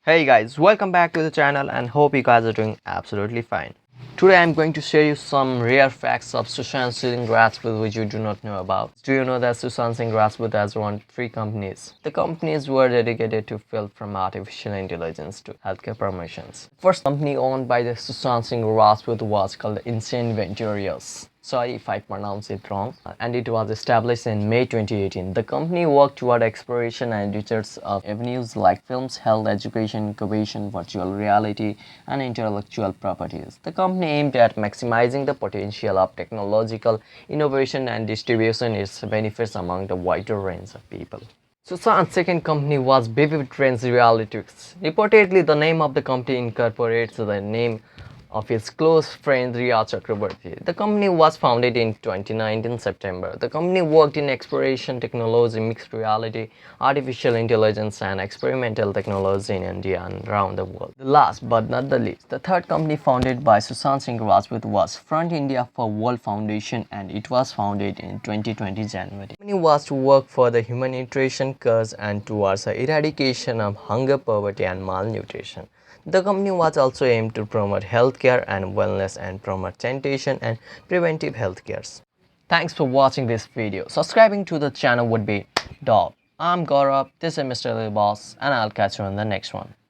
Hey guys, welcome back to the channel and hope you guys are doing absolutely fine. Today I'm going to share you some rare facts of Sushant Singh Rajput which you do not know about. Do you know that Sushant Singh Rajput has run 3 companies? The companies were dedicated to field from artificial intelligence to healthcare promotions. First company owned by the Sushant Singh Rajput was called Innsaei Ventures. Sorry if I pronounce it wrong, and it was established in May 2018. The company worked toward exploration and research of avenues like films, health, education, incubation, virtual reality, and intellectual properties. The company aimed at maximizing the potential of technological innovation and distributing its benefits among the wider range of people. Sushant's second company was Vividrage Rhealityx. Reportedly, the name of the company incorporates the name of his close friend Rhea Chakraborty. The company was founded in 2019 September. The company worked in exploration technology, mixed reality, artificial intelligence and experimental technology in India and around the world. The last but not the least, the third company founded by Sushant Singh Rajput was Front India for World Foundation, and it was founded in 2020 January. The company was to work for the humanitarian cause and towards the eradication of hunger, poverty and malnutrition. The company was also aimed to promote healthcare and wellness and promote sanitation and preventive healthcare. Thanks for watching this video. Subscribing to the channel would be dope. I'm Gaurav, this is MrLilBoss, and I'll catch you on the next one.